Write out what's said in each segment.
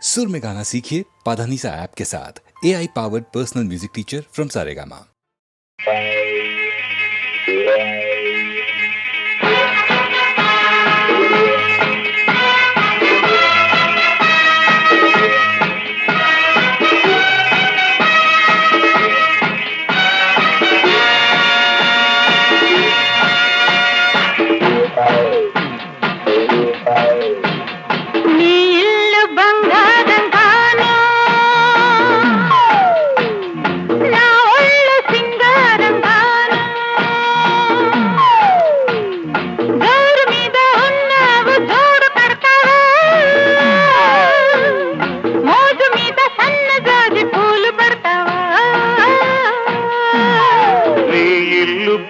सुर में गाना सीखिए पाधानीसा ऐप के साथ। AI powered personal music teacher from Saregama.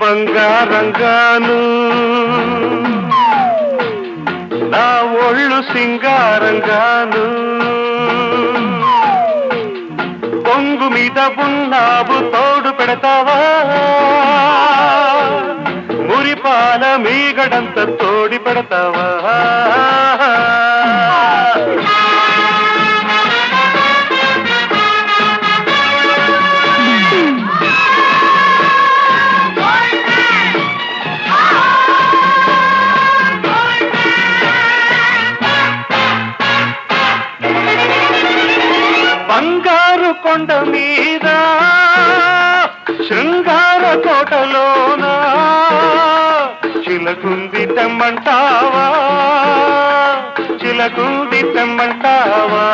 బంగారంగాను నా ఒళ్ళు సింగారంగాను పొంగు మీద ఉన్నావు తోడు పెడతావా మురిపాల మీగడంత తోడి పెడతావా కొండ మీద శృంగార కోటలోన చిలకుంది తెమ్మంటావా చిలకుంది తెమ్మంటావా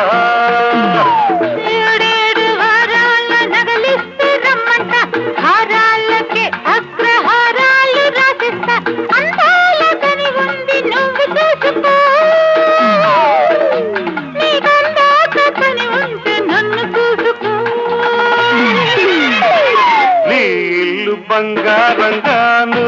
బంగారంగాను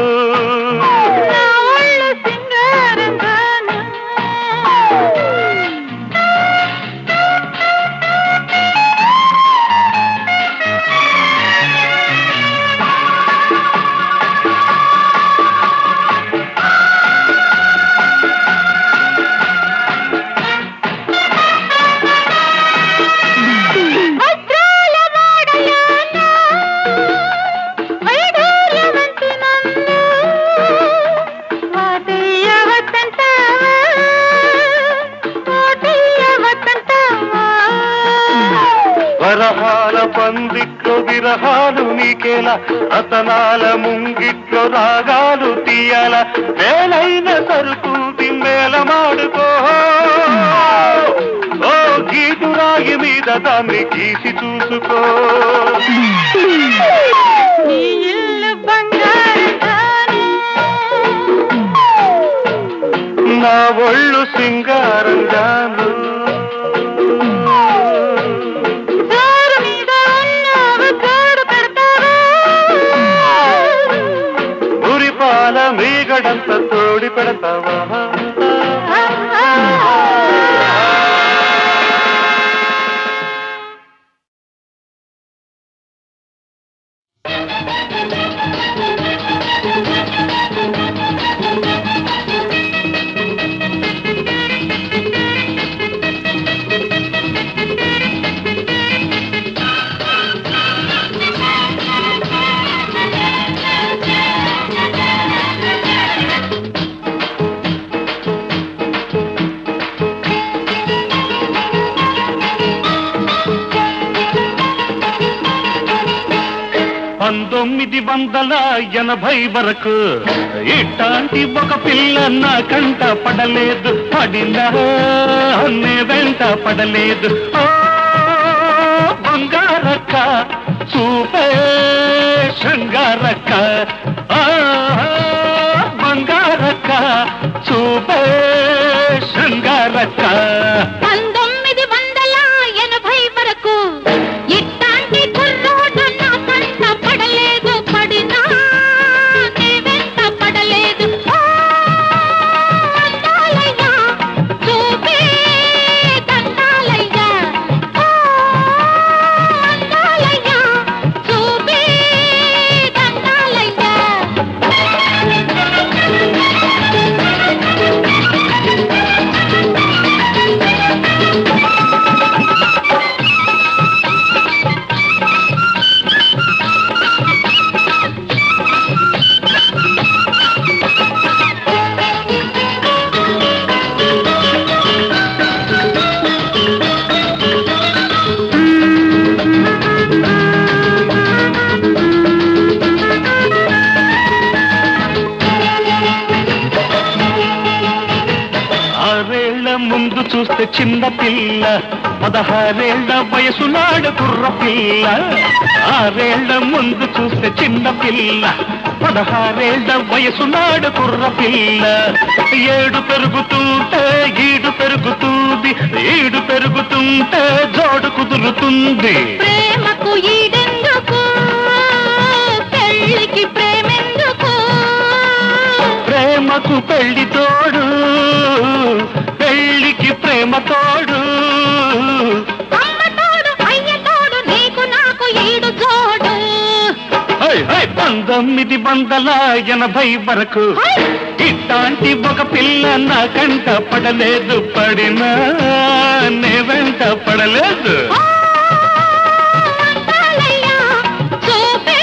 వరహాల పందిట్లో విరహాలు నీకేలా రతనాల ముంగిట్లో రాగాలు తీయాల వేలైన సరుకుంది మేళమాడుకో ఓ గీటురాయి మీద దాన్ని గీసి చూసుకో నా ఒళ్ళు సింగారంగాను మీగడంత తోడి పెడతావా వరకు ఇట్లాంటి ఒక పిల్ల నా కంట పడలేదు పడినా నే వెంట పడలేదు ఓ బంగారక్క చూపే శృంగారక్క బంగారక్క చూపే శృంగారక్క 1980 వరకు ఇట్లాంటి కుర్రోడు నా కంట పడలేదు పడినా నే వెంట పడలేదు అందాలయ్యా చూపే దండాలయ్యా అందాలయ్యా చూపే దండాలయ్యా చిన్న పిల్ల 16 వయసు నాడు కుర్ర పిల్ల 6 ముందు చూస్తే చిన్న పిల్ల 16 వయసు నాడు కుర్ర పిల్ల 7 పెరుగుతుంటే ఈడు పెరుగుతుంది ఈడు పెరుగుతుంటే జోడు కుదురుతుంది ప్రేమకు ఈడెందుకు పెళ్ళికి ప్రేమెందుకు ప్రేమకు పెళ్లి తోడు పెళ్లికి ప్రేమ తోడు అమ్మ తోడు అయ్య తోడు నీకు నాకు ఈడు జోడు 1980 వరకు ఇట్లాంటి ఒక పిల్ల నా కంట పడలేదు పడినా నే వెంట పడలేదు అందాలయ్యా చూపే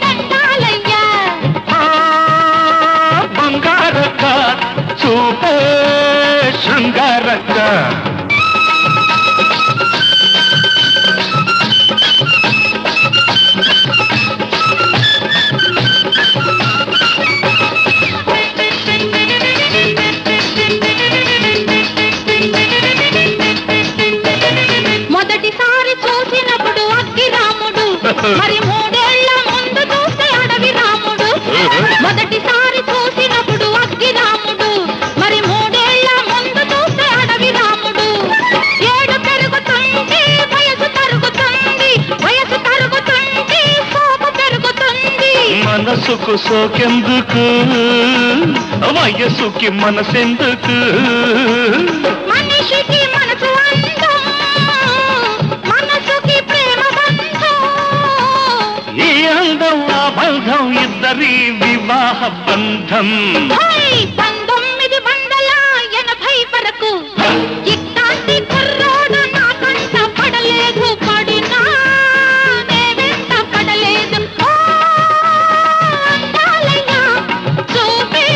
దండాలయ్యా బంగారక్క చూపే శృంగారక్క మొదటిసారి చూసినప్పుడు అగ్గి రాముడు మరి 3 ఏళ్ల ముందు చూస్తే అడవి రాముడు మొదటిసారి చూసినప్పుడు అగ్గి రాముడు మరి 3 ఏళ్ల ముందు చూస్తే అడవి రాముడు 7 పెరుగుతుంది వయసు తరుగుతుంది వయసు తరుగుతుంది సోపు పెరుగుతుంది మనసుకు సోకెందుకు వయసుకి మనసెందుకు మనిషికి మనసు అందం మనసుకి ప్రేమ బంధం ఈ అందం ఆ బంధం ఇద్దరి వివాహ బంధం 1980 వరకు ఇట్లాంటి కుర్రోడు నా కంట పడలేదు పడినా నే వెంట పడలేదు అందాలయ్యా చూపే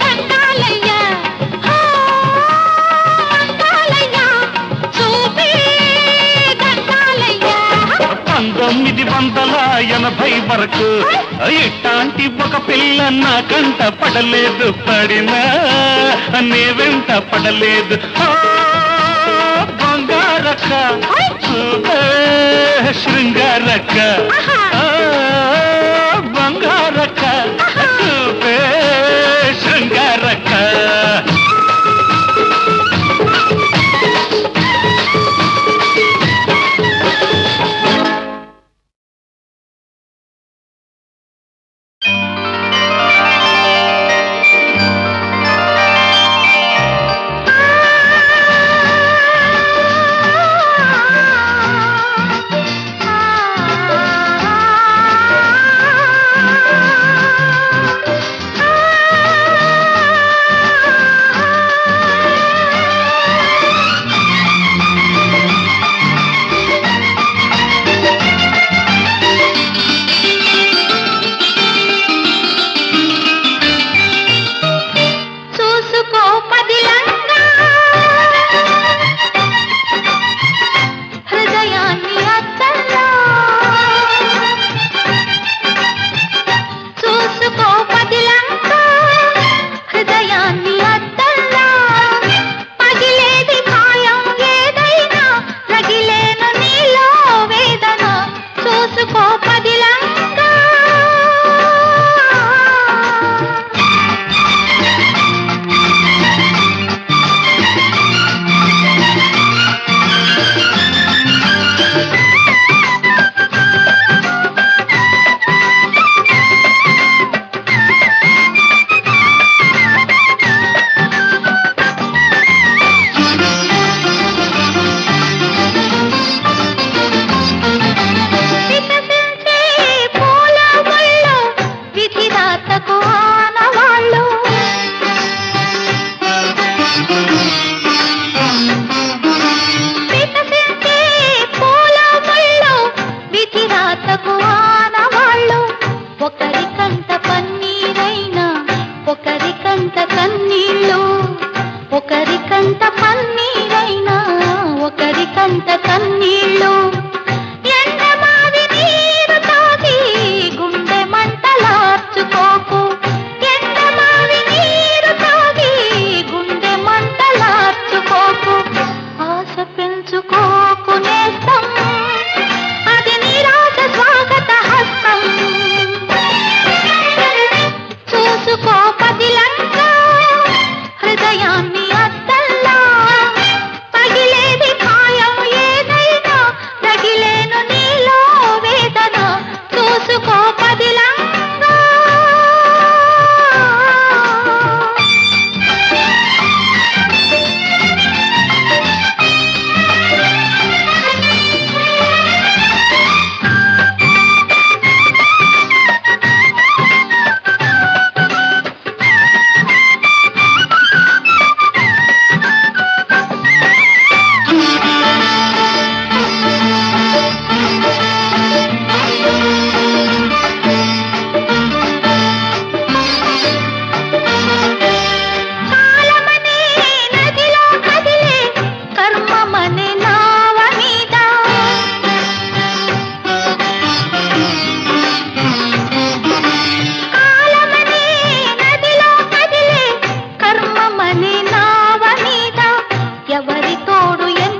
దండాలయ్యా అందాలయ్యా చూపే దండాలయ్యా 1980 వరకు ఇట్లాంటి ఒక పిల్ల నా కంట పడలేదు పడినా నే వెంట పడలేదు బంగారక్క చూపే శృంగారక్క బంగారక్క చూపే శృంగారక్క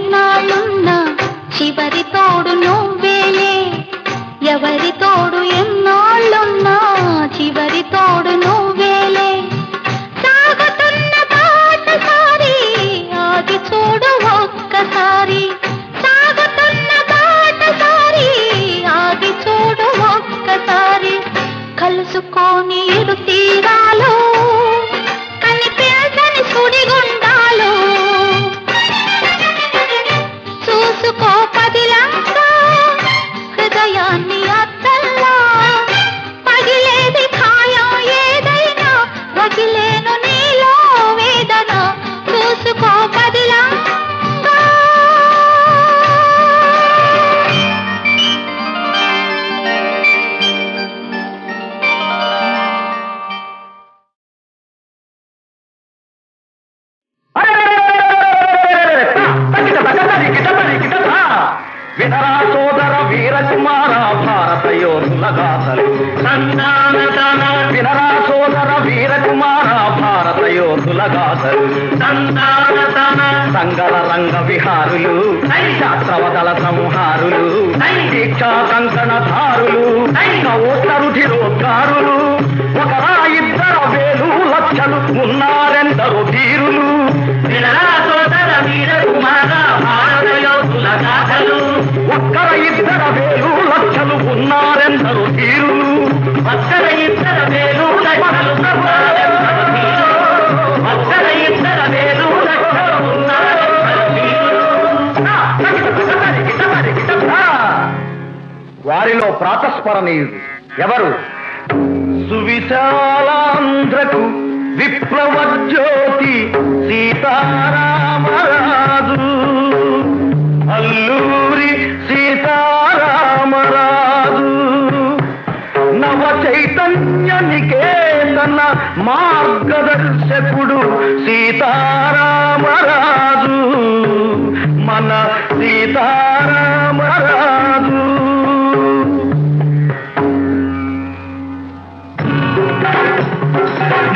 ఎన్నాళ్ళున్నా చివరి తోడు నువ్వేలే. ఎవరి తోడు ఎన్నాళ్ళున్నా చివరి తోడు నువ్వేలే. సాగుతున్న బాటసారి ఆగి చూడు ఒక్కసారి. సాగుతున్న బాటసారి ఆగి చూడు ఒక్కసారి. కలుసుకోని ఇరు తీరాలు కనిపించని సుడిగుండాలు. చూసుకో పదిలంగా హృదయాన్ని అద్దల్లా. పగిలేది ఖాయం ఏదైనా వగిలేను నీలో వేదన. చూసుకో పదిలంగా. వినరా సోదర వీరకుమార భారత యోధుల గాథలు. వినరా సోదర వీరకుమార భారత యోధుల గాథలు. సంగల రంగ విహారులు శాస్త్రవదల సంహారులు దీక్షా కంకణధారులు ఓట్ల రుధిరోద్గారులు. ఒకరా ఇద్దరు వేలు లక్షలు ఉన్నారెందరో ధీరులు. వినరా సోదర వీరకుమార భారత యోధుల గాథలు. ఒక్కర ఇద్దర వేలు లక్షలు ఉన్నారెందరో ధీరులు. ఒక్కర ఇద్దర వేలు లక్షలు ఉన్నారెందరో ధీరులు. ఒక్కర ఇద్దర వేలు లక్షలు ఉన్నారెందరో ధీరులు. వారిలో ప్రాతస్మరణీయుడు ఎవరు? సువిశాలాంధ్రకు విప్లవ జ్యోతి సీతారామరాజు. అల్లూరి సీతారామరాజు. నవ చైతన్య నికేతన మార్గదర్శకుడు సీతారామరాజు. మన సీతారామరాజు.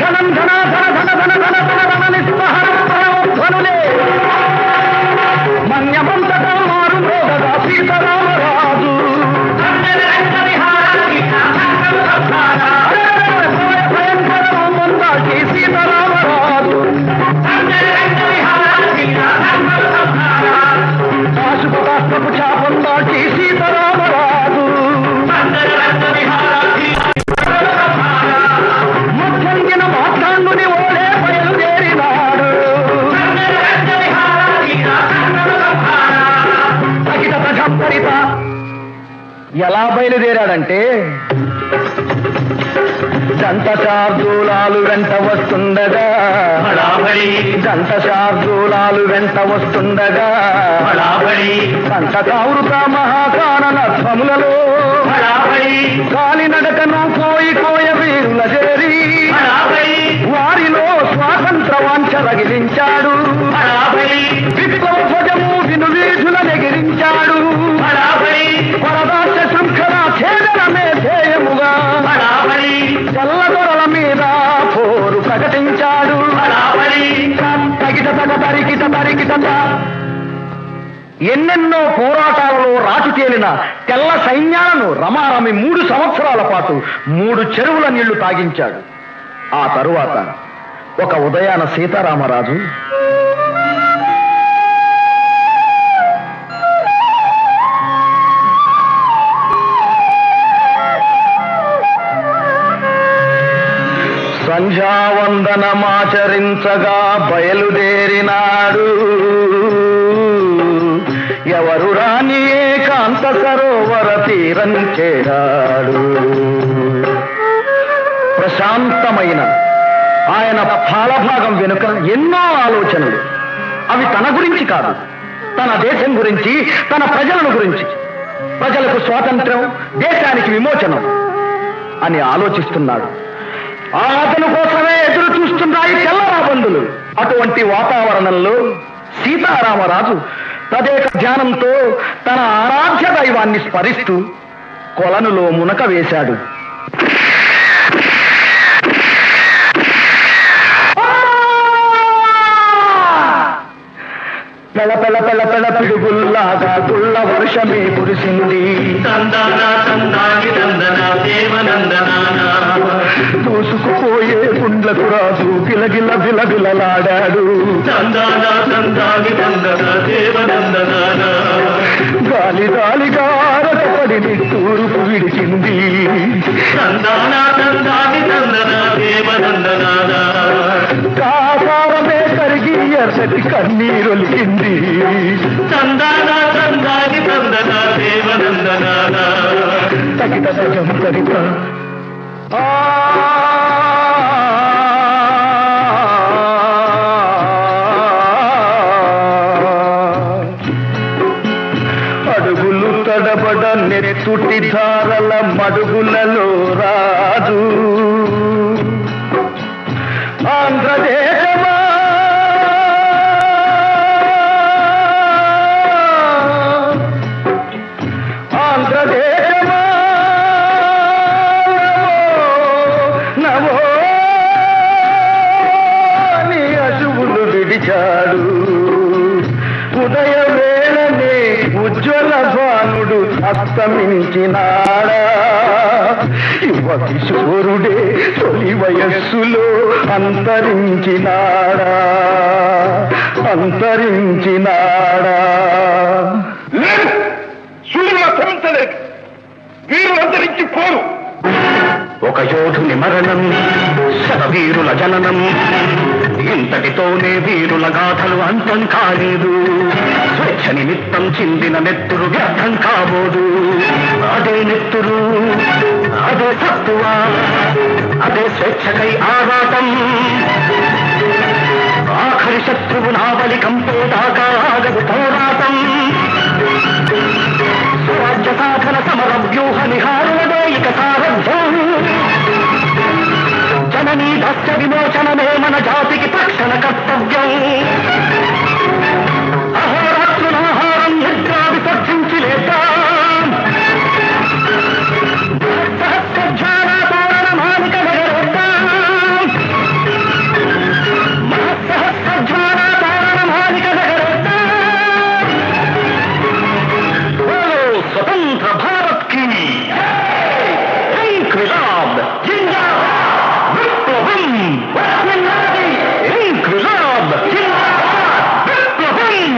ధనం ధన ధన ధన ధన ధన ధన ధన నిస్పహర ధ్వనులే మన్యమంతటా మారు మోగగా సీతారామరాజు. భయంకర మందాకి సీతారామరాజు. పాశుపతాస్త్రపు చాపందాకి సీతారామరాజు. మధ్యంగిన మాట్లాండుని ఓడే బయలుదేరినాడు. ఎలా బయలుదేరాడంటే దంత శార్దూలాలు వెంట వస్తుండగా. దంత శార్దూలాలు వెంట వస్తుండగా. దంత కావృత మహాకానన ధ్వములలో కాలినడకను కోయి కోయ వీరుల చేరి వారిలో స్వాతంత్ర వాంఛ రగిలించాడు. విప్లవ ధ్వజము విను వీధుల నెగిరించాడు. పరదాశ శృంఖల ఛేదనమే ధ్యేయముగా చల్లదొరల మీద పోరు ప్రకటించాడు. తగిట తగ తరికిట తరికిట. ఎన్నెన్నో పోరాటాలలో రాజు తేలిన తెల్ల సైన్యాలను రమారమి 3 సంవత్సరాల పాటు 3 చెరువుల నీళ్లు తాగించాడు. ఆ తరువాత ఒక ఉదయాన సీతారామరాజు సంధ్యావందనమాచరించగా బయలుదేరినాడు. ఎవరు రాని ఏకాంత సరోవర తీరం చేరాడు. ప్రశాంతమైన ఆయన పాలభాగం వెనుక ఎన్నో ఆలోచనలు. అవి తన గురించి కాదు, తన దేశం గురించి, తన ప్రజలను గురించి. ప్రజలకు స్వాతంత్ర్యం, దేశానికి విమోచనం అని ఆలోచిస్తున్నాడు. అతని కోసమే ఎదురు చూస్తున్నాయి తెల్లరాబందులు. అటువంటి వాతావరణంలో సీతారామరాజు తదేక ధ్యానంతో తన ఆరాధ్య దైవాన్ని స్మరిస్తూ కొలనులో మునక వేశాడు. పెళ పెళ పెళ పెళ పిడుగుల్లాగా గుళ్ళ వర్షమే కురిసింది. దూసుకుపోయే గుండ్లకు రాజు గిలగిల బిలబిలలాడాడు. గాలి గాలిగా రకపడి తూర్పు విడిచింది. కాసారమే కరిగి ఎర్రటి కన్నీరొలికింది. తగిట సజం తగిట అడుగులు తడబడ నెత్తుటి ధారల మడుగులలో రాజు ఆంధ్రదేశమా ఆంధ్రదేశమా నమో నీ అశువులు విడిచాడు. ఉదయ వేళనే ఉజ్వల భానుడు అస్తమించినాడా. యువ కిశోరుడే తొలి వయస్సులో అంతరించినాడా. వీరు అంతరించి పోరు. ఒక యోధుని మరణం శతవీరుల జననం. ఇంతటితోనే వీరుల గాథలు అంతం కాలేదు. స్వేచ్ఛ నిమిత్తం చిందిన నెత్తురు వ్యర్థం కాబోదు. అదే నెత్తురు, అదే తత్వ, అదే స్వేచ్ఛకై ఆరాటం. ఆఖరి శత్రువు నావలి కంపేదాకా ఆగదు పోరాటం. స్వరాజ్య సాధన సమర వ్యూహ నిహారులదే ఇక సారథ్యం. జననీ దస్య విమోచనమే మన జాతికి తక్షణ కర్తవ్యం. అహోరాత్రులాహారం నిద్రా విసర్జించి లేద్దాం. సహస్రజ్వాలా తోరణ మాలిక నగరేద్దాం. మహస్సహస్రజ్వాలా తోరణ మాలిక నగరేద్దాం. स्वतंत्र भारत की इंकलाब जिंदाबाद विप्लवम इंकलाब जिंदाबाद विप्लवम.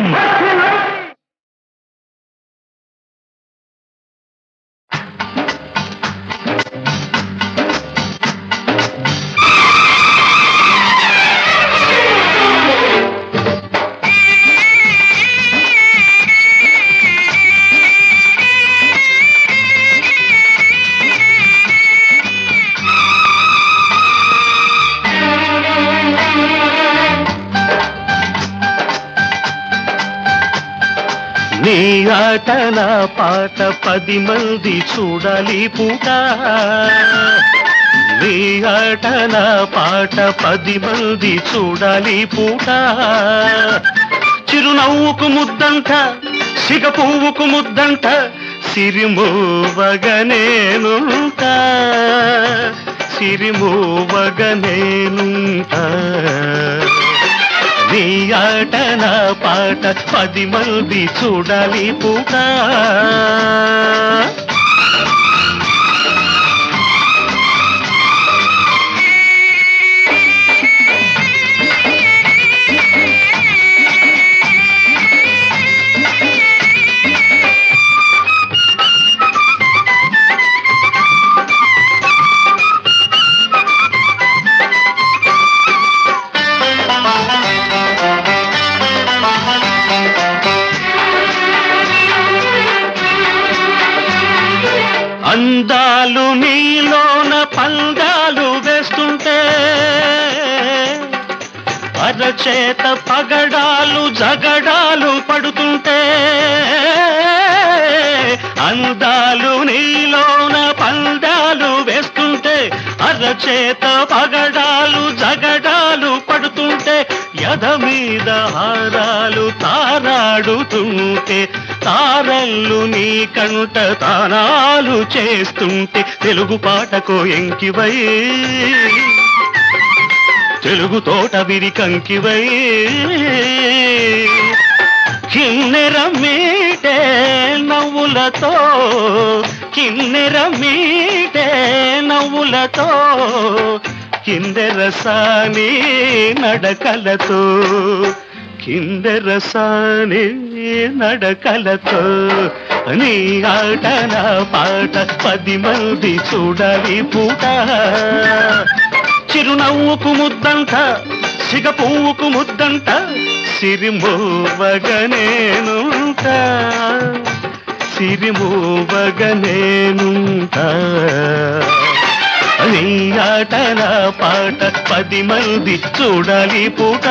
నీ ఆట నా పాట 10 మంది చూడాలి పూట. నీ ఆట నా పాట 10 మంది చూడాలి పూట. చిరునవ్వుకు ముద్దంట, సిగ పువ్వుకు ముద్దంట, సిరిమూవగనేనుంటా, సిరిమూవగనేనుంటా. నీ ఆట నా పాట 10 మంది చూడాలి పూట. అందాలు నీలోన పందాలు వేస్తుంటే, అరచేత పగడాలు జగడాలు పడుతుంటే. అందాలు నీలోన పందాలు వేస్తుంటే, అరచేత పగడాలు జగడాలు పడుతుంటే. యద మీద హారాలు తారాడుతుంటే, తారల్లు నీ కంట తానాలు చేస్తుంటే. తెలుగు పాటకు ఎంకివై, తెలుగు తోట విరికంకివై. కిన్నెర మీటే నవ్వులతో కిన్నెర మీటే నవ్వులతో కిందెరసాని నడకలతో కిందెరసాని నడకలతో నీ ఆట నా పాట 10 మంది చూడాలి పూట చిరునవ్వుకు ముద్దంట సిగ పువ్వుకు ముద్దంట సిరిమోవగనేనుంటా సిరిమోవగనేనుంటా నీ ఆట నా పాట 10 మంది చూడాలి పూట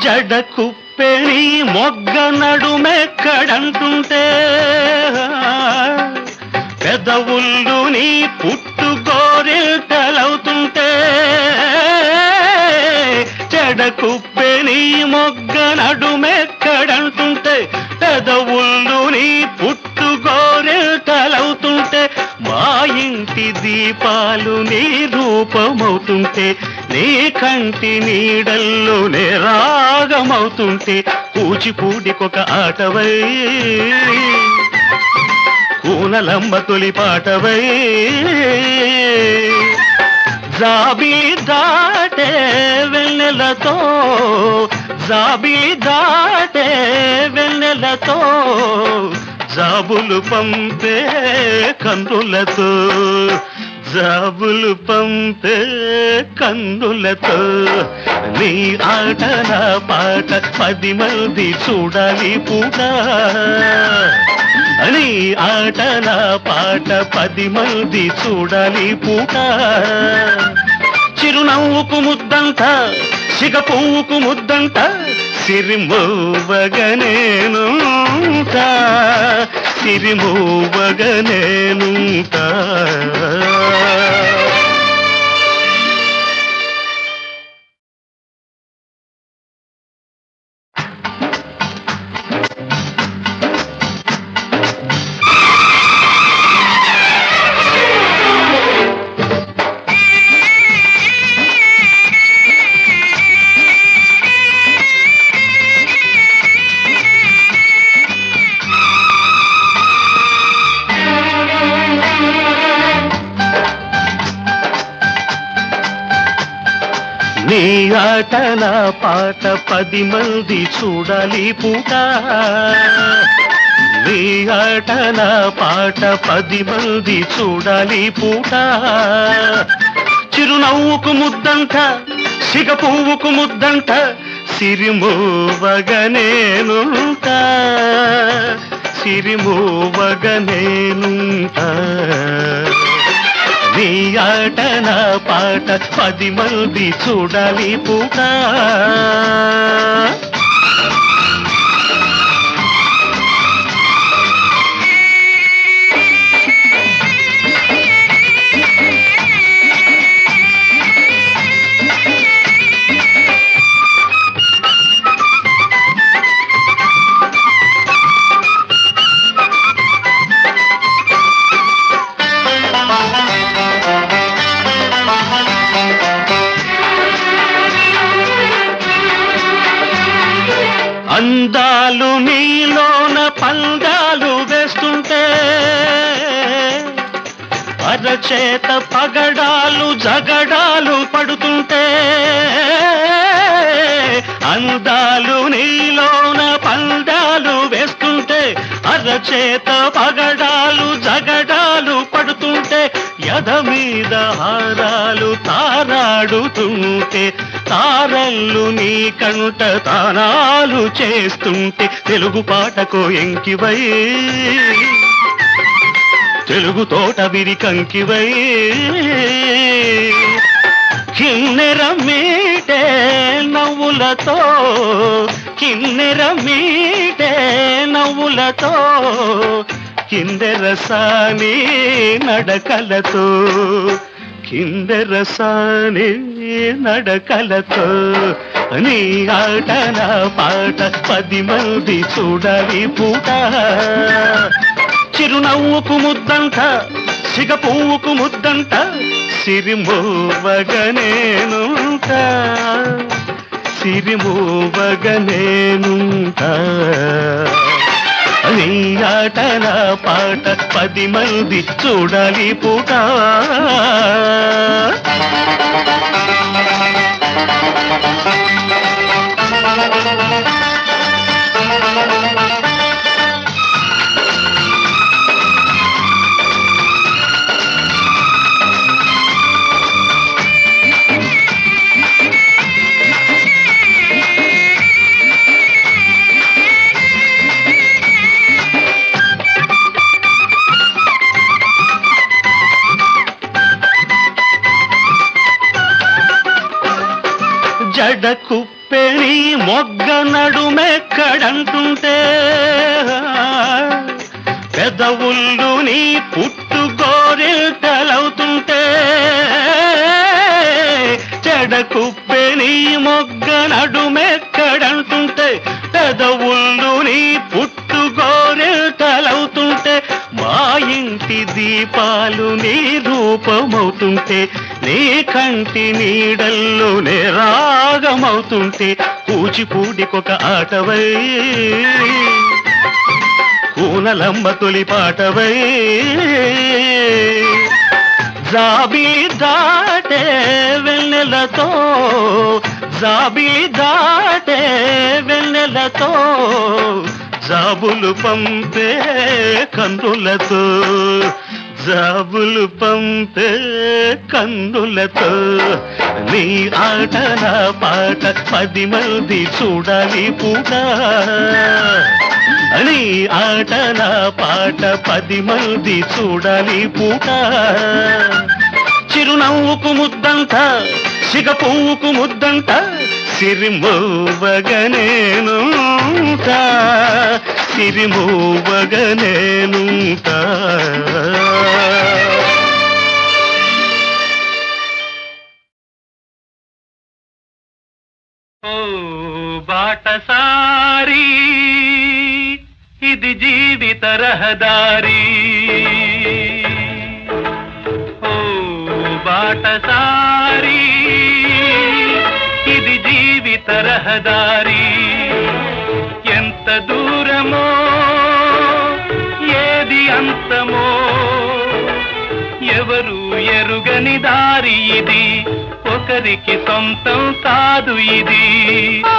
జడ కుప్పెని మొగ్గ నడుమెక్కడంటుంటే పెదవుళ్ళు నీ పుట్టు గోరెల్టలవుతుంటే జడ కుప్పెని మొగ్గ నడుమెక్కడంటుంటే పెదవుళ్ళు నీ పుట్టు గోరెల్టలవుతుంటే మా ఇంటి దీపాలు నీ రూపమవుతుంటే నీ కంటి నీడల్లోనే రాగమవుతుంటే కూచిపూడికొక ఆటవై కూనలమ్మ తొలి పాటవై జాబిలి దాటే వెన్నెలతో జాబిలి దాటే వెన్నెలతో జాబులు పంపే కన్నులతో జాబులు పంపే కన్నులతో నీ ఆట నా పాట 10 మంది చూడాలి పూట నీ ఆట నా పాట 10 మంది చూడాలి పూట చిరునవ్వుకు ముద్దంట సిగ పువ్వుకు ముద్దంట సిరిమోవగనేనుంటా సిరిమోవగనేనుంటా నీ ఆట నా పాట 10 మంది చూడాలి పూట నీ ఆట నా పాట 10 మంది చూడాలి పూట చిరునవ్వుకు ముద్దంట సిగ పువ్వుకు ముద్దంట సిరిమోవగనేనుంటా సిరిమోవగనేనుంటా నీ ఆట నా పాట 10 మంది చూడాలి పూట అందాలు నీలోన పందాలు వేస్తుంటే అరచేత పగడాలు జగడాలు పడుతుంటే అందాలు నీలోన పందాలు వేస్తుంటే అరచేత పగడాలు జగడాలు పడుతుంటే యద మీద హారాలు తారాడుతుంటే తారల్లు నీ కంట తానాలు చేస్తుంటే తెలుగు పాటకు ఎంకివై తెలుగు తోట విరి కంకివై కిన్నెర మీటే నవ్వులతో కిన్నెర మీటే నవ్వులతో కిందెరసాని నడకలతో కిందెరసాని నడకలతో నీ ఆట నా పాట 10 మంది చూడాలి పూట చిరునవ్వుకు ముద్దంట సిగ పువ్వుకు ముద్దంట సిరిమోవగనేనుంట సిరిమోవగనేనుంట నీ ఆట నా పాట 10 మంది చూడాలి పూట జడ కుప్పెని మొగ్గ నడుమెక్కడంటుంటే పెదవుళ్ళు నీ పుట్టు గోరిల్తలవుతుంటే జడ కుప్పెని మొగ్గ నడుమెక్కడంటుంటే పెదవుళ్ళు నీ పుట్టు గోరిల్తలవుతుంటే మా ఇంటి దీపాలు నీ రూపమవుతుంటే నీ కంటి నీడల్లోనే రాగమవుతుంటే కూచిపూడికొక ఆటవై కూనలమ్మ తొలి పాటవై జాబిలి దాటే వెన్నెలతో జాబిలి దాటే వెన్నెలతో జాబులు పంపే కన్నులతో జాబులు పంపే కన్నులతో నీ ఆట నా పాట 10 మంది చూడాలి పూట నీ ఆట నా పాట 10 మంది చూడాలి పూట చిరునవ్వుకు ముద్దంట సిగ పువ్వుకు ముద్దంట సిరిమోవగనేనుంట సిరిమోవగనేనుంట ఓ బాటసారి ఇది జీవిత రహదారి ఓ బాటసారి ఇది జీవిత రహదారి ఎంత దూరమో ఏది అంతమో ఎవరు ఎరుగని దారి ఇది ఒకరికి సొంతం కాదు ఇది ఓ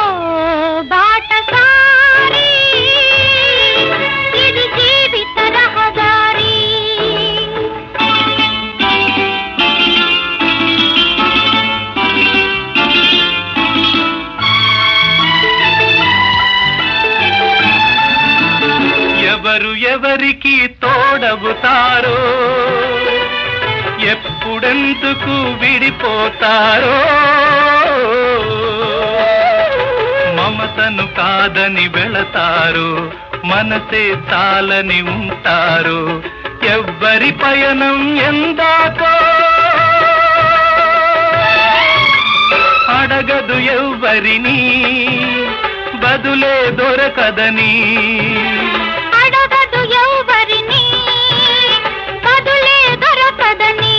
బాటసారి ఇది జీవిత రహదారి ఎవరు ఎవరికి తోడవుతారో ఎప్పుడెందుకు విడిపోతారో మమతను కాదని వెళతారు మనసే చాలని ఉంటారు ఎవ్వరి పయనం ఎందాకో అడగదు ఎవ్వరిని బదులే దొరకదని అడగదు ఎవ్వరిని బదులే దొరకదని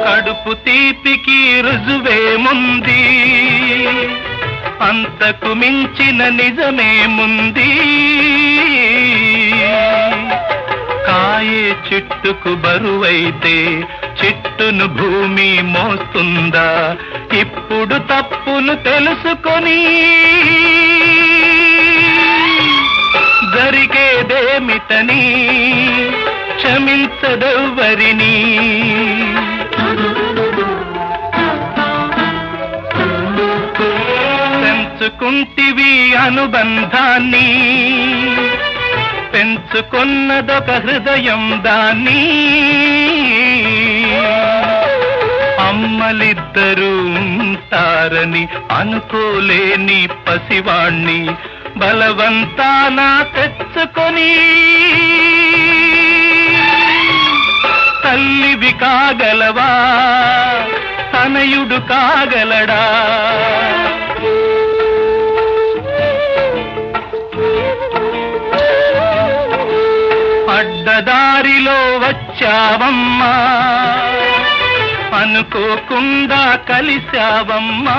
కడుపు తీపికి రుజువేముంది అంతకు మించిన నిజమేముంది కాయే చెట్టుకు బరువైతే చెట్టును భూమి మోస్తుందా ఇప్పుడు తప్పును తెలుసుకొని జరిగేదేమిటని క్షమించదెవ్వరిని పెంచుకుంటివి అనుబంధాన్ని పెంచుకున్నదొక హృదయం దాన్ని అమ్మలిద్దరూ ఉంటారని అనుకోలేని పసివాణ్ణి బలవంతాన తెచ్చుకొని తల్లివి కాగలవా తనయుడు కాగలడా అడ్డదారిలో వచ్చావమ్మా అనుకోకుండా కలిశావమ్మా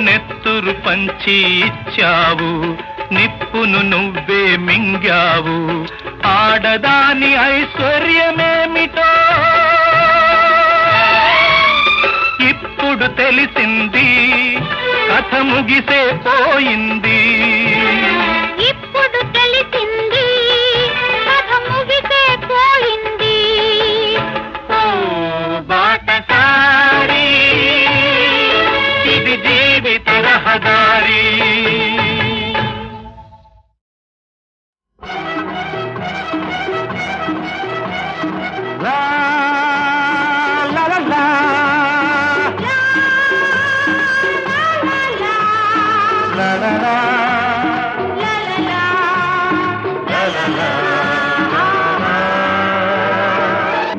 నెత్తురు పంచి ఇచ్చావు నిప్పును నువ్వే మింగావు ఆడదాని ఐశ్వర్యమేమిటో ఇప్పుడు తెలిసింది కథ ముగిసే పోయింది ఇప్పుడు తెలిసింది కథ ముగిసే పోయింది బాటసారి ఇది జీవిత రహదారి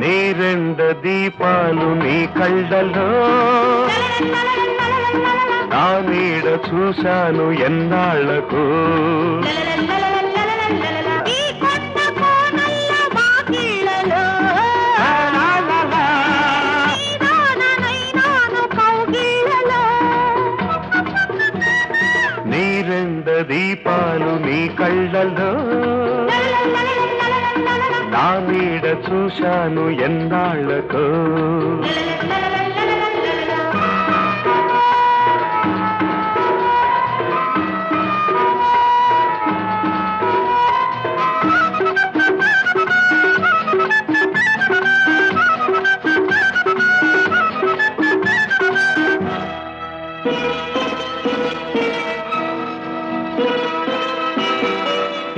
నీరెండ దీపాలు నీ కళ్ళలో నా నీడ చూశాను ఎన్నాళ్లకు ఈ కొత్త కోనల్ల వాకిళ్ళలో నీదాననైనాను కౌగిళ్ళలో నీరెండ దీపాలు నీ కళ్ళలో నా నీడ చూశాను ఎన్నాళ్లకు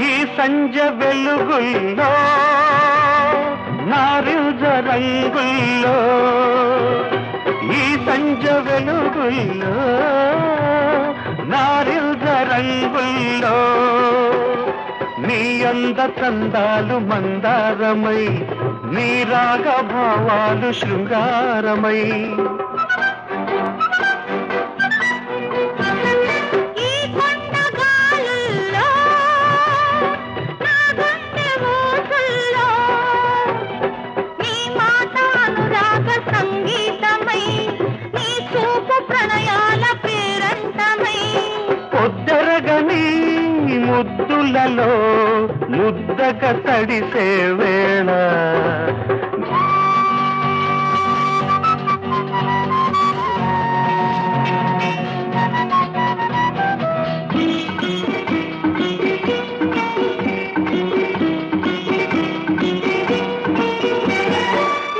ఈ సంజ వెలుగుల్లో నారింజ రంగుల్లో ఈ సంజ వెలుగుల్లో నారింజ రంగుల్లో నీ అంద చందాలు మందారమై నీ రాగ భావాలు శృంగారమై ఈ కొండ గాలుల్లో నా గుండె ఊసుల్లో నీ మాట అనురాగ సంగీతమై నీ చూపు ప్రణయాల పేరంటమై పొద్దరగని ముద్దులలో ముద్దక తడిసే వేళ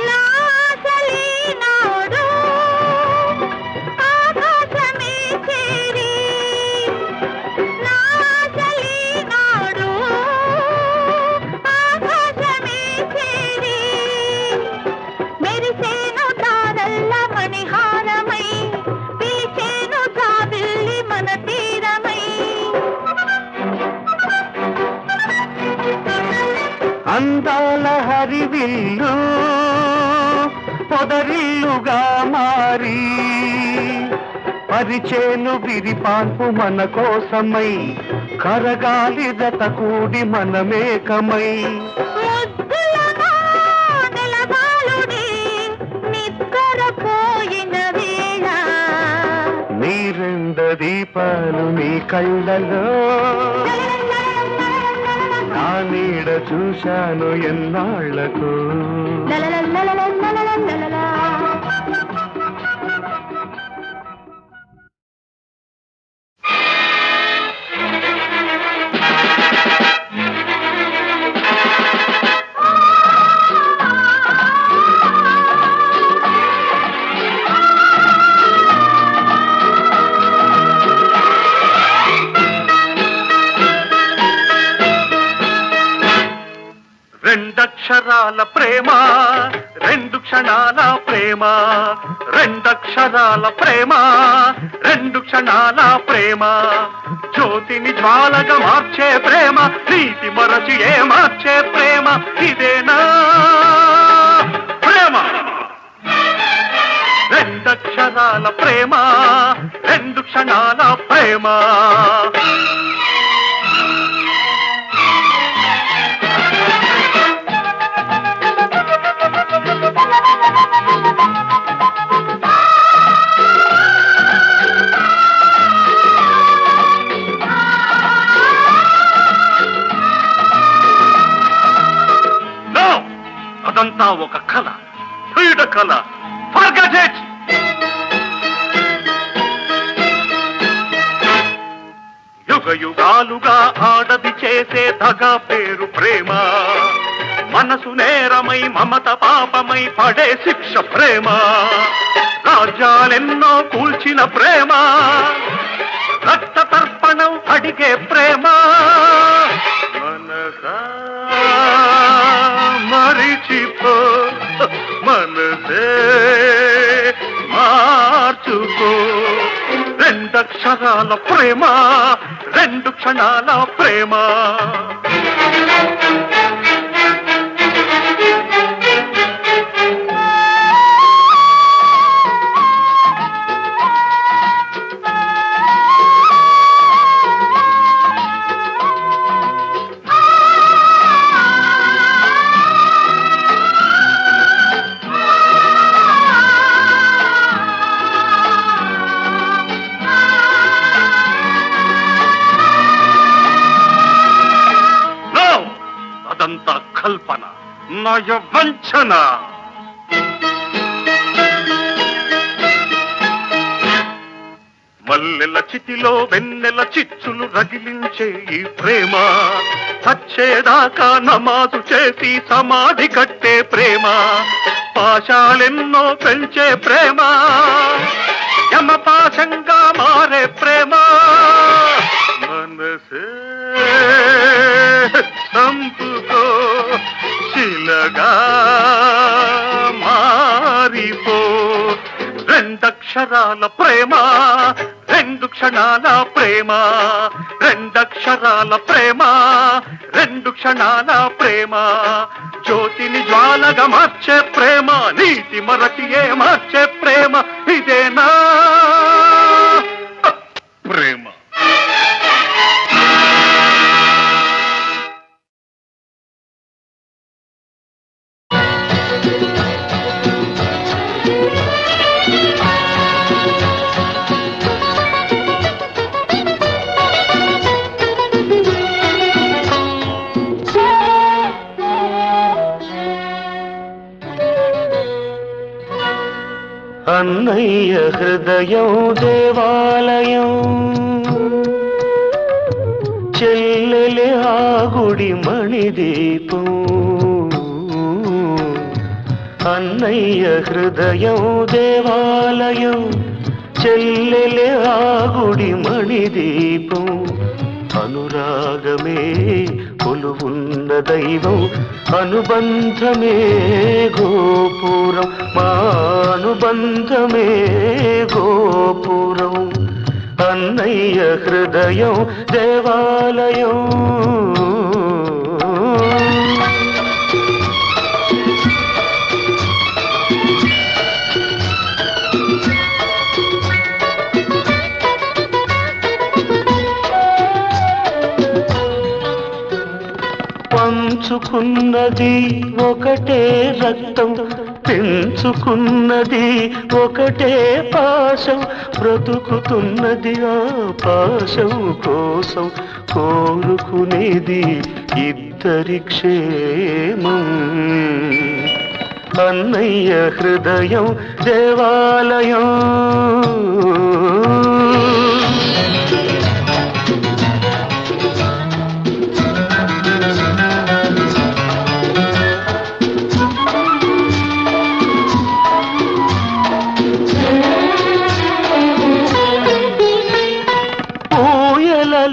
నా ఆశలీనాడు ఆకాశమే చేరి నా ఆశలీనాడు ఆకాశమే చేరి మెరిసేను తారల్ల మణిహారమై పీచేను జాబిల్లి మన తీరమై అందాల హరివిల్లు పొదరిల్లుగా మారి పరిచేను విరిపాన్పు మన కోసమై కరగాలి జత కూడి మనమేకమై ముద్దులనా నెలవాలుడి నిద్రపోయిన వేళ నీరెండ దీపాలు నీ కళ్ళలో నా నీడ చూశాను ఎన్నాళ్లకు లలలలలలలలలలలా. రెండక్షరాల ప్రేమ రెండు క్షణాల ప్రేమ రెండక్షరాల ప్రేమ రెండు క్షణాల ప్రేమ జ్యోతిని జ్వాలగా మార్చే ప్రేమ నీతి మరచి ఏ మార్చే ప్రేమ ఇదేనా ప్రేమ రెండక్షరాల ప్రేమ రెండు క్షణాల ప్రేమ అదంతా ఒక కళ పీడ కళ ఫర్గెట్ ఇట్ యుగ యుగాలుగా ఆడది చేసే దగా పేరు ప్రేమ మనసు నేరమై మమత పాపమై పడే శిక్ష ప్రేమ రాజ్యాలెన్నో కూల్చిన ప్రేమ రక్త తర్పణం అడిగే ప్రేమ మనసా మరిచిపో మనసే మార్చుకో రెండక్షరాల ప్రేమ రెండు క్షణాల ప్రేమ అదంతా కల్పన నయ వంచన మల్లెల చితిలో వెన్నెల చిచ్చులు రగిలించే ఈ ప్రేమ చచ్చేదాకా నమాజు చేసి సమాధి కట్టే ప్రేమ పాశాలెన్నో పెంచే ప్రేమ యమపాశంగా మారే ప్రేమ మనసే సంపుకో శిలగా మారిపో రెండక్షరాల ప్రేమ రెండు క్షణాల ప్రేమ రెండక్షరాల ప్రేమ రెండు క్షణాల ప్రేమ జ్యోతిని జ్వాలగా మార్చే ప్రేమ నీతి మరచి ఏ మార్చే ప్రేమ ఇదేనా ప్రేమ అన్నయ్య హృదయం దేవాలయం చెల్లెలి ఆ గుడి మణిదీపం అన్నయ్య హృదయం దేవాలయం చెల్లెలి ఆ గుడి మణిదీపం అనురాగమే కొలువున్న దైవం అనుబంధమే గోపురం మా అనుబంధమే గోపురం అన్నయ్య హృదయం దేవాలయం పంచుకున్నది ఒకటే రక్తం పెంచుకున్నది ఒకటే పాశం బ్రతుకుతున్నది ఆ పాశం కోసం కోరుకునేది ఇద్దరి క్షేమం అన్నయ్య హృదయం దేవాలయం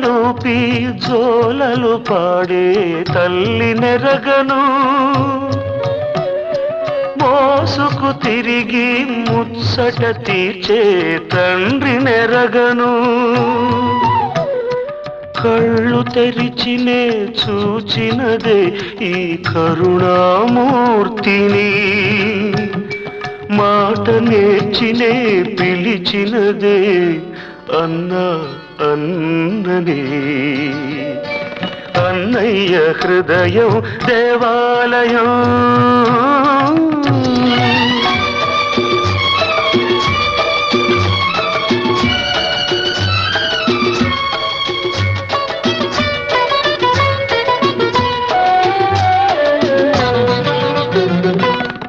లూపి జోలలు పాడే తల్లి నెరగను మోసుకు తిరిగి ముచ్చట తీర్చే తండ్రి నెరగను కళ్ళు తెరిచినే చూచినదే ఈ కరుణామూర్తిని మాట నేర్చినే పిలిచినదే అన్న అన్నని అన్నయ్య హృదయం దేవాలయం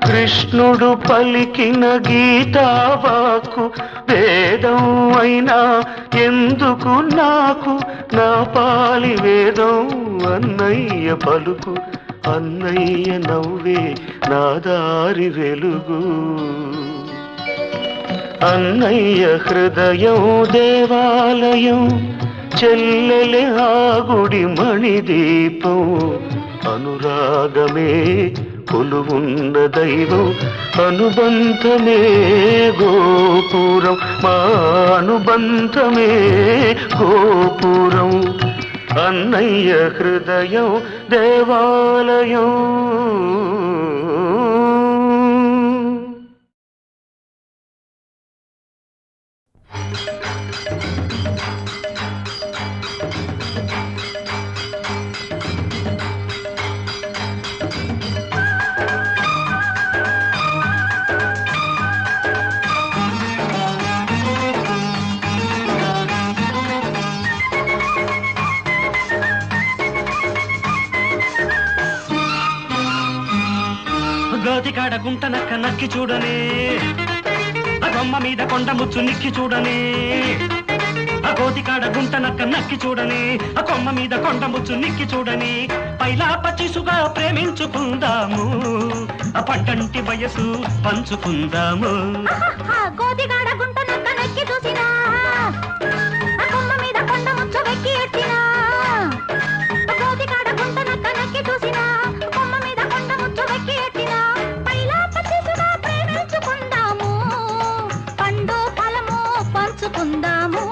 కృష్ణుడు పలికిన గీతావాకు వేదం అయినా ఎందుకు నాకు నా పాలి వేదం అన్నయ్య పలుకు అన్నయ్య నవ్వే నా దారి వెలుగు అన్నయ్య హృదయం దేవాలయం చెల్లెలి ఆ గుడి మణిదీపం అనురాగమే కొలువున్న దైవం అనుబంధమే గోపురం మా అనుబంధమే గోపురం అన్నయ్య హృదయం దేవాలయం గోతికాడ గుంట నక్క నక్కి చూడని ఆ కొమ్మ మీద కొండ ముచ్చు నిక్కి చూడని ఆ గోతికాడ గుంట నక్క నక్కి చూడని ఆ కొమ్మ మీద కొండ ముచ్చు నిక్కి చూడని పైలా పచ్చిసుగా ప్రేమించుకుందాము ఆ పంటంటి వయసు పంచుకుందాము గోతికాడ గుంట నక్క నక్కి చూసినా ఆ కొమ్మ మీద కొండ ముచ్చు వెక్కి ఎట్టినా గోతికాడ గుంట నక్క నక్కి చూసినా కొమ్మ మీద కొండ ముచ్చు వెక్కి ఎట్టినా పైలా పచ్చిసుగా ప్రేమించుకుందాము పండు ఫలము పంచుకుందాము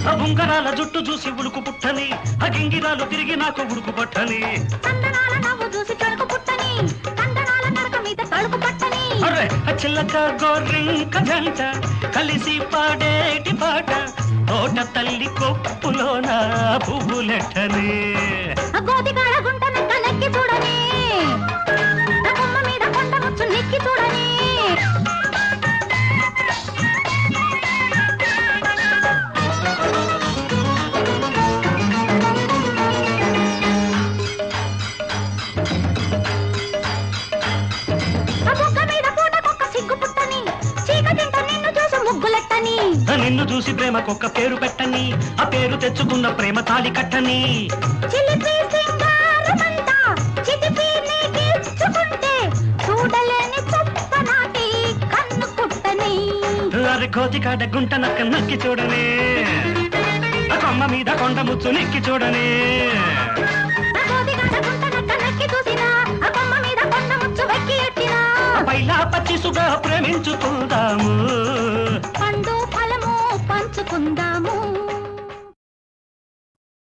ఆ బుంగరాల జుట్టు చూసి ఉడుకు పుట్టని ఆ గింగిరాలు తిరిగి నాకు ఉడుకు పట్టని కందనాల నవ్వు చూసి తడుకు పుట్టని కందనాల నడక మీద తడుకు పట్టని అరే ఆ చిల్లక గోరింక జంట కలిసి పాడేటి పాట తోట తల్లి కొప్పులోన పువ్వులెట్టని ఆ గోతికాడ గుంట నక్క నక్కి చూడని ఆ కొమ్మ మీద కొండ ముచ్చు నిక్కి చూడని ఆ బుగ్గ మీద పూటకొక్క సిగ్గు పుట్టని చీకటింట నిన్ను చూసి ముగ్గులెట్టని నిన్ను చూసి ప్రేమకొక్క పేరు పెట్టని ఆ పేరు తెచ్చుకున్న ప్రేమ తాళి కట్టని చిలిపి సింగారమంతా చితిపి నీకిచ్చుకుంటే చూడలేని చొప్ప నాటి కన్ను కుట్టని అరే కోతికాడ గుంట నక్క నక్కి చూడని ఆ కొమ్మ మీద కొండ ముచ్చు నెక్కి చూడని